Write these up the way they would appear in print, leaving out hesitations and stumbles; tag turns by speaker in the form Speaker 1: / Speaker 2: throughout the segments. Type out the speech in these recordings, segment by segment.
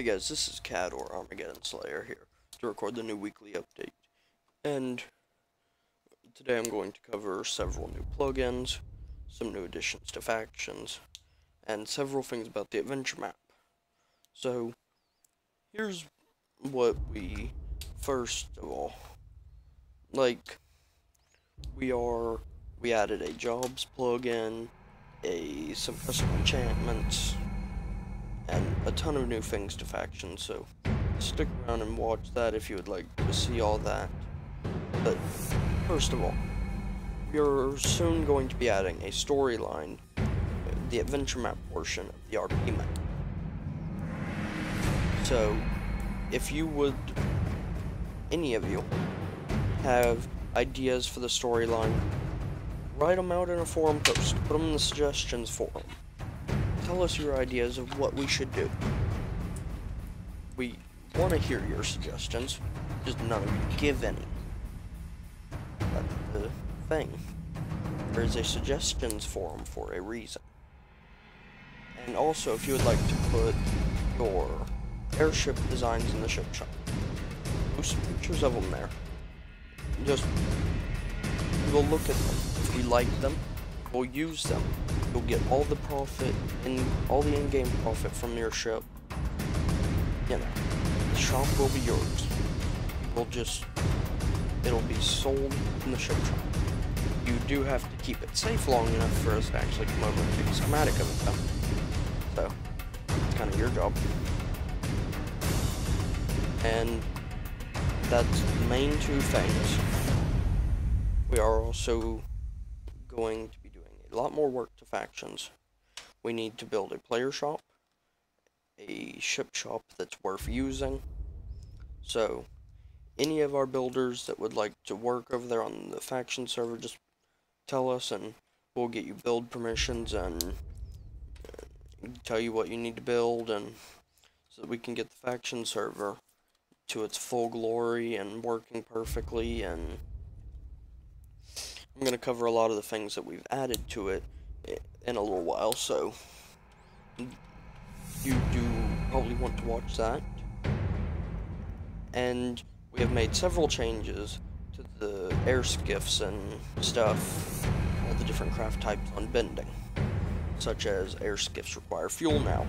Speaker 1: Hey guys, this is Cad or Armageddon Slayer here to record the new weekly update. And today I'm going to cover several new plugins, some new additions to factions, and several things about the adventure map. So, here's what first of all, we added a jobs plugin, some custom enchantments, and a ton of new things to factions, so stick around and watch that if you would like to see all that. But first of all, we are soon going to be adding a storyline, the adventure map portion of the RP map. So, if you would, any of you, have ideas for the storyline, write them out in a forum post, put them in the suggestions forum. Tell us your ideas of what we should do. We want to hear your suggestions, just none of you give any. That's the thing. There is a suggestions forum for a reason. And also, if you would like to put your airship designs in the ship shop, post pictures of them there. We'll look at them. If we like them, we'll use them. You'll get all the profit and all the in-game profit from your ship. You know, the shop will be yours. It'll be sold in the ship shop. You do have to keep it safe long enough for us to actually come over and take a schematic of it though. So, it's kind of your job. And that's the main two things. We are also going to be doing a lot more work to factions. We need to build a player shop, a ship shop that's worth using. So, any of our builders that would like to work over there on the faction server, just tell us and we'll get you build permissions and tell you what you need to build, and so that we can get the faction server to its full glory and working perfectly. And I'm going to cover a lot of the things that we've added to it in a little while, so you do probably want to watch that. And we have made several changes to the air skiffs and stuff, all the different craft types on bending, such as air skiffs require fuel now.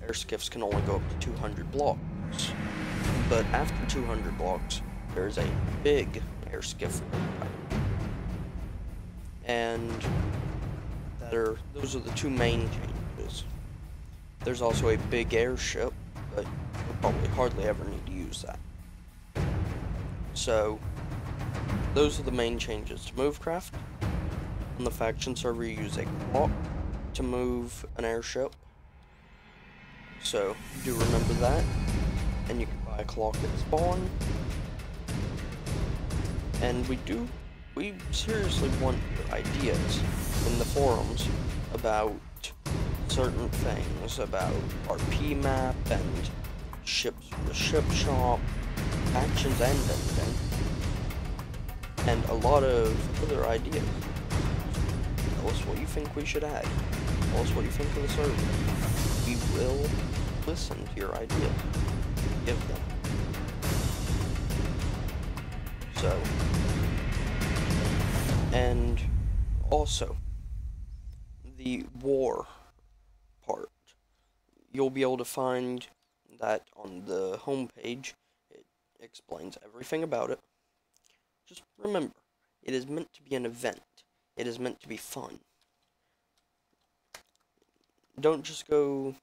Speaker 1: Air skiffs can only go up to 200 blocks, but after 200 blocks, there's a big air skiff type. And those are the two main changes. There's also a big airship, but you'll probably hardly ever need to use that. So, those are the main changes to Movecraft. On the faction server, you use a clock to move an airship. So, do remember that. And you can buy a clock at spawn. And we seriously want your ideas in the forums about certain things, about RP map and ships from the ship shop, factions and everything, and a lot of other ideas. Tell us what you think we should add. Tell us what you think of the server. We will listen to your ideas. Give them. So, and also, the war part. You'll be able to find that on the homepage. It explains everything about it. Just remember, it is meant to be an event. It is meant to be fun. Don't just go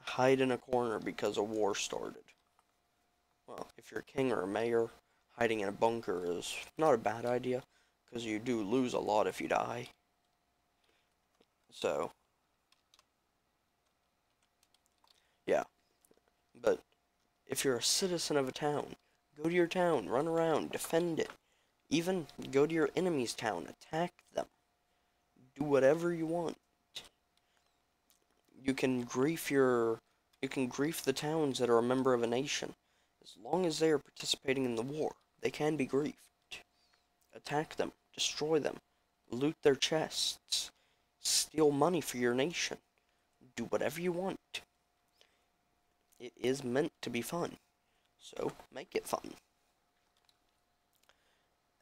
Speaker 1: hide in a corner because a war started. Well, if you're a king or a mayor, hiding in a bunker is not a bad idea, because you do lose a lot if you die. So, yeah. But if you're a citizen of a town, go to your town, run around, defend it. Even go to your enemy's town, attack them. Do whatever you want. You can grief the towns that are a member of a nation. As long as they are participating in the war, they can be griefed. Attack them, destroy them, loot their chests, steal money for your nation. Do whatever you want. It is meant to be fun, so make it fun.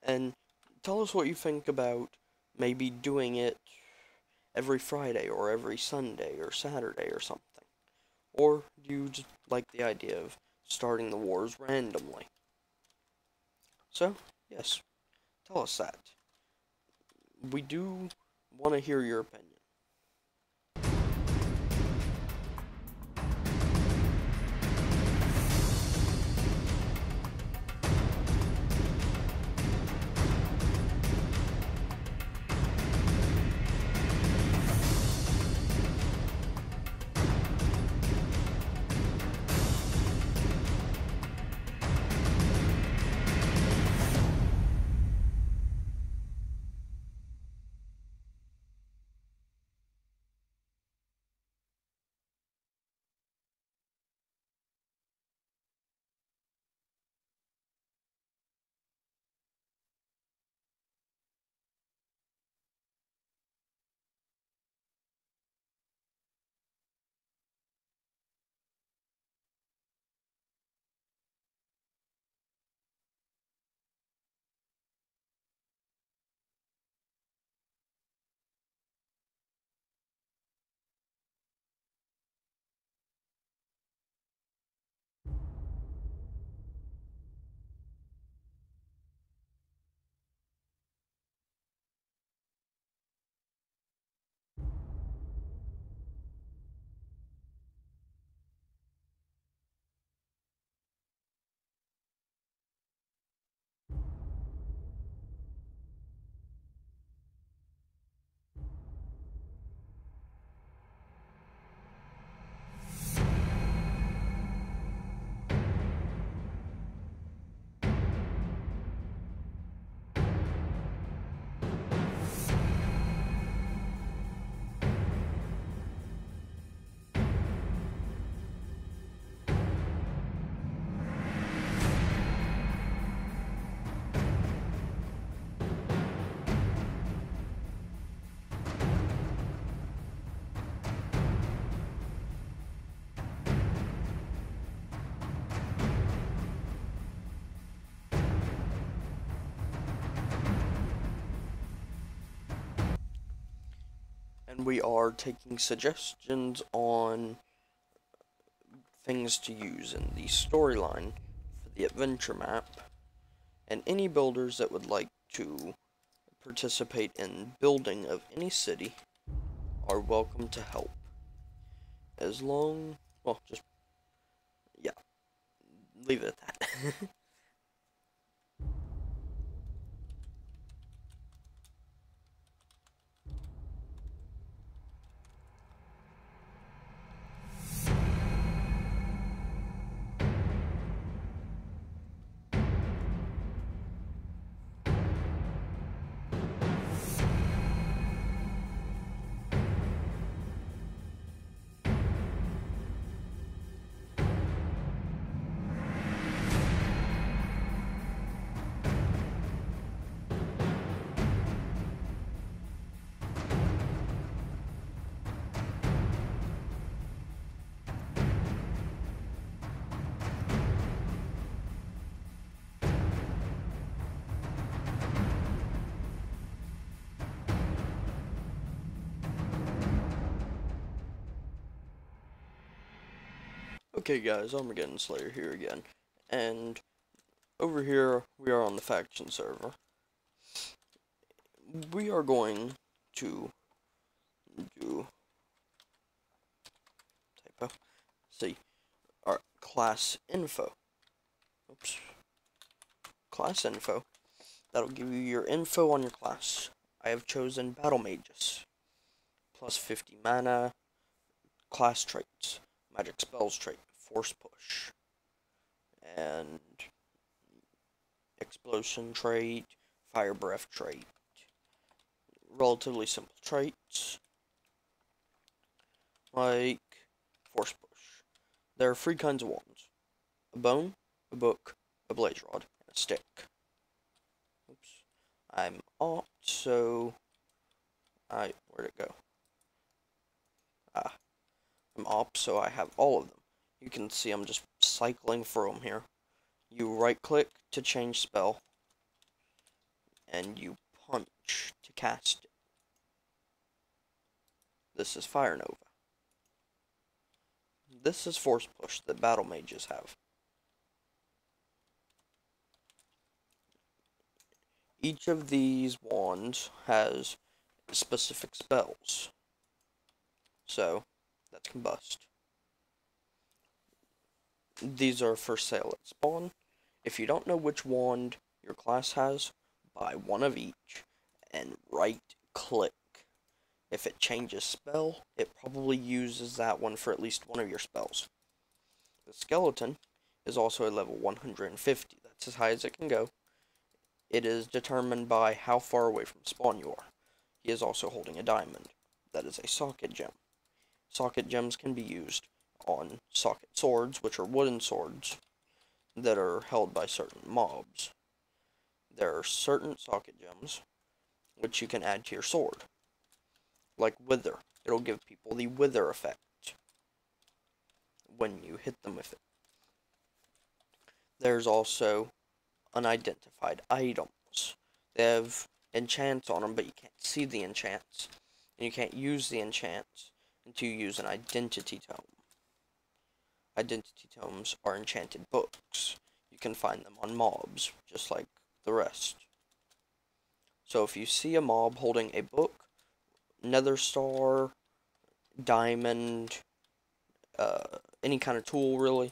Speaker 1: And tell us what you think about maybe doing it every Friday or every Sunday or Saturday or something. Or do you just like the idea of starting the wars randomly? So, yes, tell us that. We do want to hear your opinion. And we are taking suggestions on things to use in the storyline for the adventure map, and any builders that would like to participate in building of any city are welcome to help. As long, well, just, yeah, leave it at that. Okay guys, Armageddon Slayer here again, and over here we are on the faction server. We are going to do, typo, see, our class info. Oops. Class info. That'll give you your info on your class. I have chosen Battle Mages. Plus 50 mana, class traits, magic spells trait, force push, and explosion trait, fire breath trait. Relatively simple traits, like force push. There are three kinds of wands: a bone, a book, a blaze rod, and a stick. Oops. I'm opt, so where'd it go? I'm opt, so I have all of them. You can see I'm just cycling through them here. You right-click to change spell, and you punch to cast it. This is Fire Nova. This is Force Push that battle mages have. Each of these wands has specific spells. So, that's Combust. These are for sale at spawn. If you don't know which wand your class has, buy one of each and right-click. If it changes spell, it probably uses that one for at least one of your spells. The skeleton is also a level 150. That's as high as it can go. It is determined by how far away from spawn you are. He is also holding a diamond. That is a socket gem. Socket gems can be used on socket swords, which are wooden swords that are held by certain mobs. There are certain socket gems which you can add to your sword, like Wither. It'll give people the Wither effect when you hit them with it. There's also unidentified items. They have enchants on them, but you can't see the enchants, and you can't use the enchants until you use an identity tome. Identity tomes are enchanted books. You can find them on mobs, just like the rest. So if you see a mob holding a book, nether star, diamond, any kind of tool really,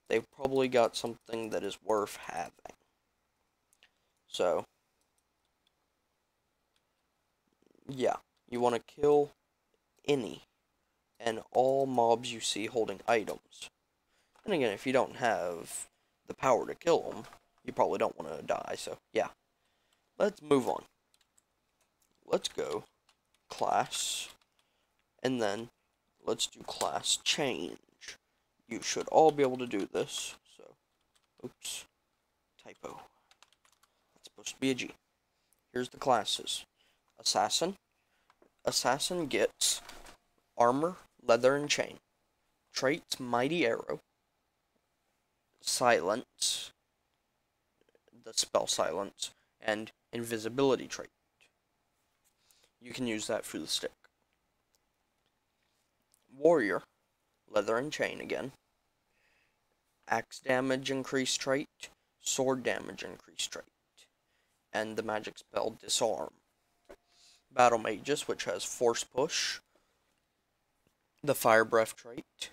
Speaker 1: they've probably got something that is worth having. So, yeah, you want to kill any and all mobs you see holding items. And again, if you don't have the power to kill them, you probably don't want to die, so yeah. Let's move on. Let's go class, and then let's do class change. You should all be able to do this, so, oops, typo. That's supposed to be a G. Here's the classes. Assassin. Assassin gets armor, leather, and chain. Traits, mighty arrow. Silence, the spell silence, and invisibility trait. You can use that through the stick. Warrior, leather and chain again. Axe damage increase trait, sword damage increase trait, and the magic spell disarm. Battle mages, which has force push, the fire breath trait,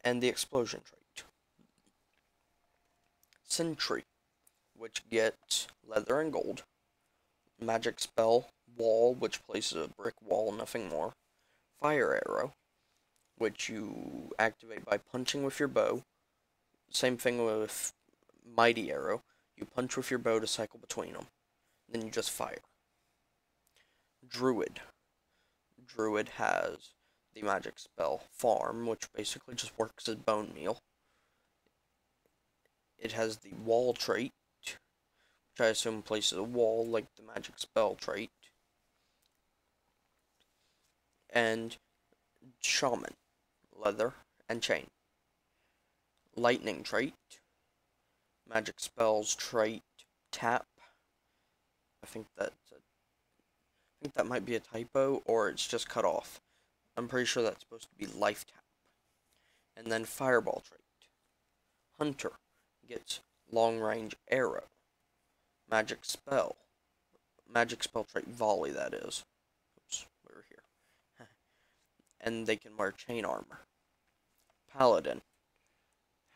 Speaker 1: and the explosion trait. Sentry, which gets leather and gold. Magic spell wall, which places a brick wall, nothing more. Fire arrow, which you activate by punching with your bow. Same thing with mighty arrow. You punch with your bow to cycle between them. Then you just fire. Druid. Druid has the magic spell farm, which basically just works as bone meal. It has the wall trait, which I assume places a wall like the magic spell trait. And shaman, leather and chain. Lightning trait, magic spells trait, tap. I think that might be a typo, or it's just cut off. I'm pretty sure that's supposed to be life tap. And then fireball trait. Hunter gets long range arrow. Magic spell trait volley, that is. Oops, we were here. And they can wear chain armor. Paladin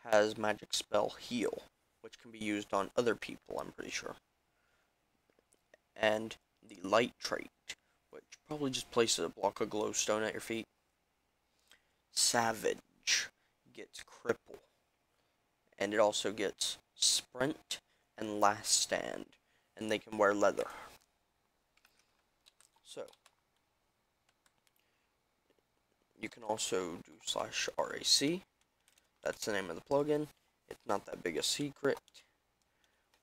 Speaker 1: has magic spell heal, which can be used on other people, I'm pretty sure. And the light trait, which probably just places a block of glowstone at your feet. Savage gets cripple, and it also gets sprint and last stand, and they can wear leather. So, you can also do /RAC. That's the name of the plugin. It's not that big a secret.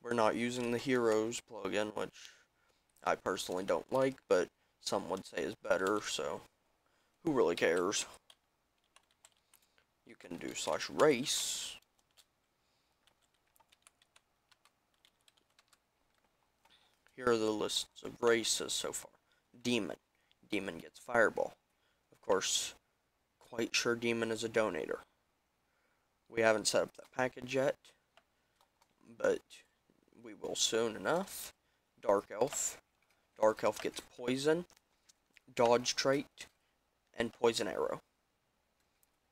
Speaker 1: We're not using the Heroes plugin, which I personally don't like, but some would say is better, so who really cares? you can do /race. Here are the lists of races so far. Demon. Demon gets Fireball. Of course, quite sure Demon is a donator. We haven't set up that package yet, but we will soon enough. Dark Elf. Dark Elf gets Poison, Dodge Trait, and Poison Arrow.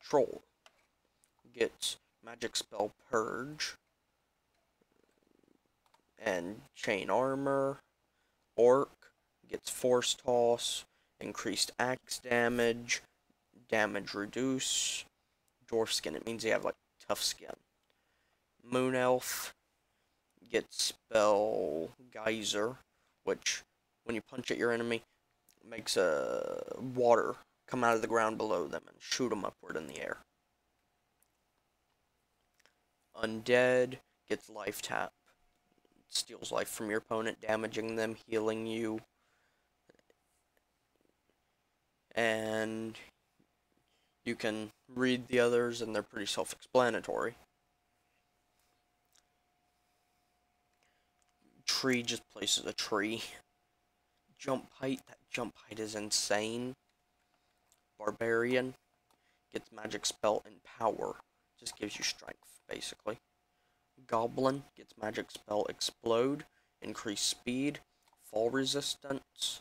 Speaker 1: Troll gets Magic Spell Purge and Chain Armor. Orc gets Force Toss, Increased Axe Damage, Damage Reduce, Dwarf Skin. It means they have like tough skin. Moon Elf gets Spell Geyser, which when you punch at your enemy makes water come out of the ground below them and shoot them upward in the air. Undead gets Life Tap. It steals life from your opponent, damaging them, healing you. And you can read the others, and they're pretty self-explanatory. Tree just places a tree. Jump height, that jump height is insane. Barbarian gets Magic Spell Empower, just gives you strength, basically. Goblin gets Magic Spell Explode, increase speed, fall resistance,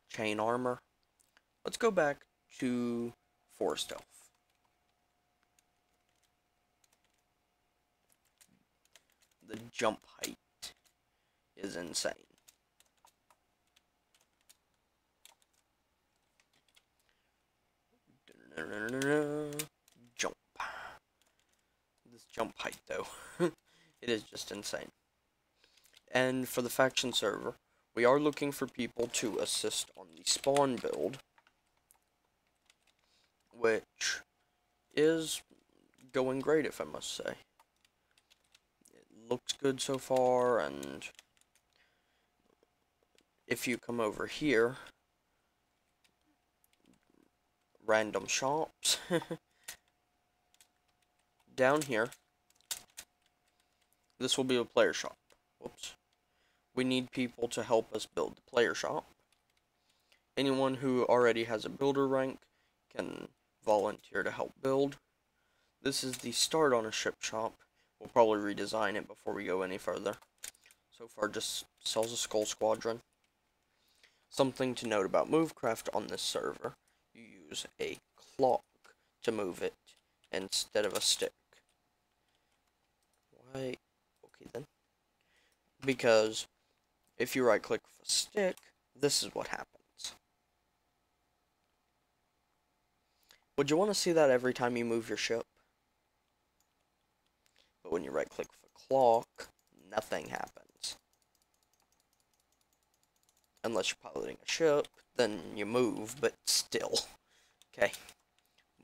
Speaker 1: chain armor. Let's go back to Forest Elf. The jump height is insane. Jump. This jump height, though, it is just insane. And for the faction server, we are looking for people to assist on the spawn build, which is going great, if I must say. It looks good so far, and if you come over here, random shops, down here, this will be a player shop. Whoops. We need people to help us build the player shop. Anyone who already has a builder rank can volunteer to help build. This is the start on a ship shop. We'll probably redesign it before we go any further. So far, just sells a skull squadron. Something to note about Movecraft on this server: you use a clock to move it instead of a stick. Why? Okay then. Because if you right click with a stick, this is what happens. Would you want to see that every time you move your ship? But when you right click with a clock, nothing happens. Unless you're piloting a ship, then you move, but still. Okay,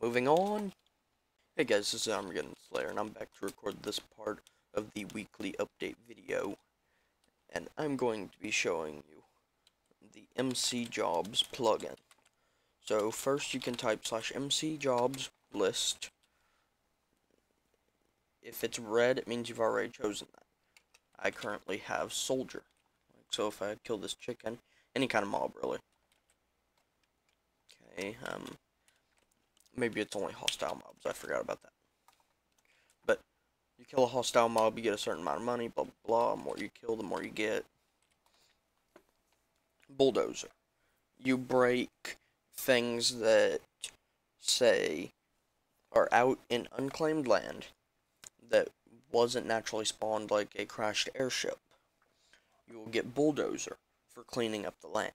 Speaker 1: moving on. Hey guys, this is Armageddon Slayer, and I'm back to record this part of the weekly update video. And I'm going to be showing you the MC Jobs plugin. So first you can type /MC Jobs list. If it's red, it means you've already chosen that. I currently have soldier. So if I kill this chicken, any kind of mob really. Okay, maybe it's only hostile mobs, I forgot about that. But you kill a hostile mob, you get a certain amount of money, blah blah blah. The more you kill, the more you get. Bulldozer. You break things that, say, are out in unclaimed land that wasn't naturally spawned, like a crashed airship. You will get Bulldozer for cleaning up the land.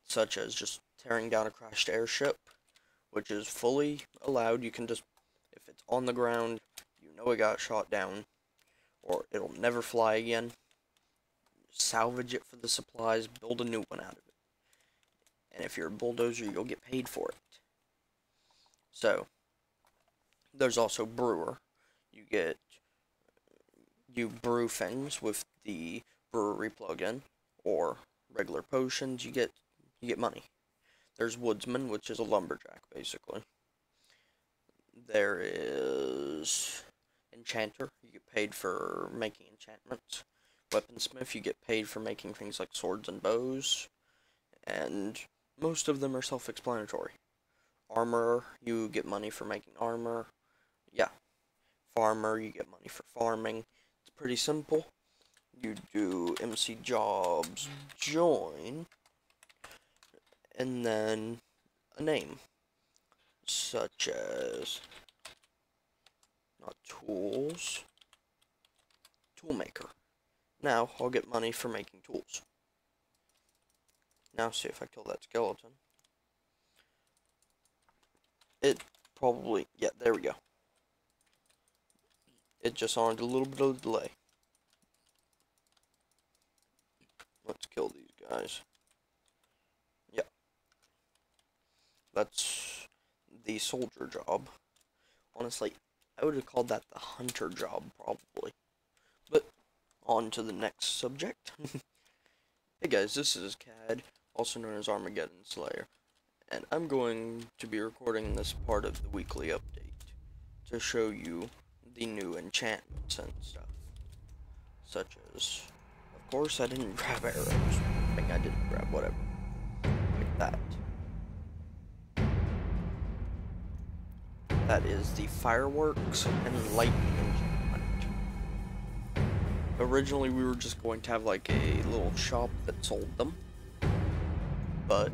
Speaker 1: Such as just tearing down a crashed airship, which is fully allowed. You can just, if it's on the ground, you know it got shot down, or it'll never fly again. Salvage it for the supplies, build a new one out of it. And if you're a bulldozer, you'll get paid for it. So, there's also Brewer. You brew things with the brewery plugin, or regular potions, you get money. There's Woodsman, which is a lumberjack, basically. There is enchanter. You get paid for making enchantments. Weaponsmith, you get paid for making things like swords and bows. And most of them are self-explanatory. Armorer, you get money for making armor. Yeah. Farmer, you get money for farming. It's pretty simple. You do MC jobs, join, and then a name, such as, not tools, toolmaker. Now, I'll get money for making tools. Now, see if I kill that skeleton. It probably, yeah, there we go. It just wanted a little bit of delay. Let's kill these guys. Yeah. That's the soldier job. Honestly, I would have called that the hunter job, probably. But, on to the next subject. Hey guys, this is Cad, also known as Armageddon Slayer. And I'm going to be recording this part of the weekly update to show you the new enchantments and stuff. Such as, of course, I didn't grab arrows. I think I didn't grab whatever. Like that. That is the fireworks and lightning enchantment. Originally, we were just going to have like a little shop that sold them. But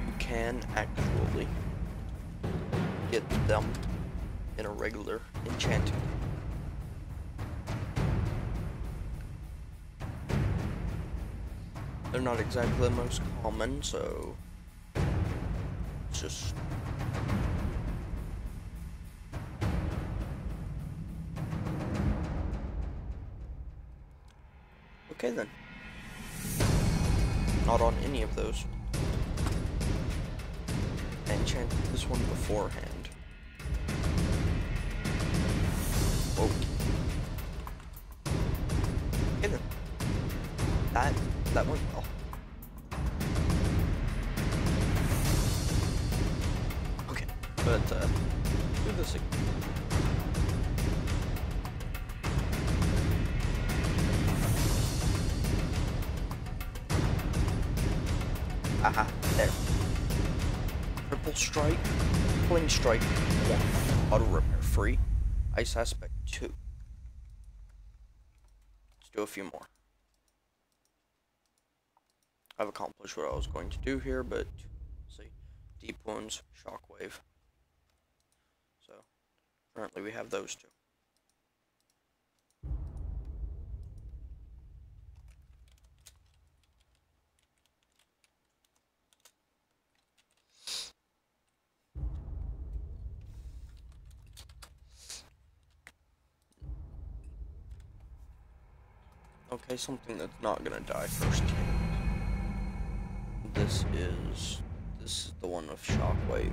Speaker 1: you can actually get them in a regular enchanting. They're not exactly the most common, so it's just okay then. Not on any of those. I enchanted this one beforehand. Whoa. Okay then. That went well. Okay, but do this again. Aha, there. Triple strike, fling strike 1, auto repair free, ice aspect 2. Let's do a few more. I've accomplished what I was going to do here, but let's see, deep wounds, shockwave. So currently we have those two. Okay, something that's not gonna die first hit. This is the one with shockwave.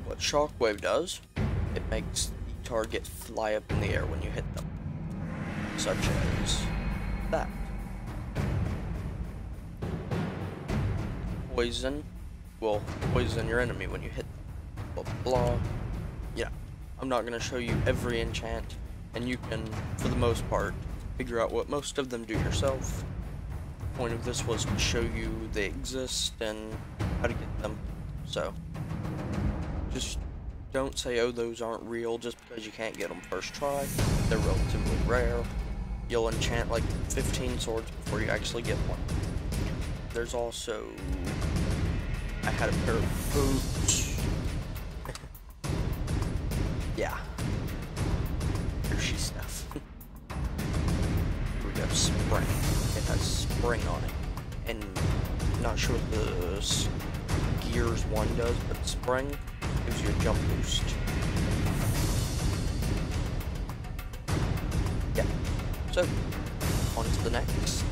Speaker 1: What shockwave does, it makes the target fly up in the air when you hit them. Such as that. Poison will poison your enemy when you hit them. Blah, blah. Yeah, I'm not going to show you every enchant, and you can, for the most part, figure out what most of them do yourself. The point of this was to show you they exist and how to get them. So, just don't say, oh, those aren't real just because you can't get them first try. They're relatively rare. You'll enchant like 15 swords before you actually get one. There's also, I had a pair of boots. Yeah. Hershey stuff. We got spring. It has spring on it. And not sure what the gears one does, but spring gives you a jump boost. Yeah. So, on to the next.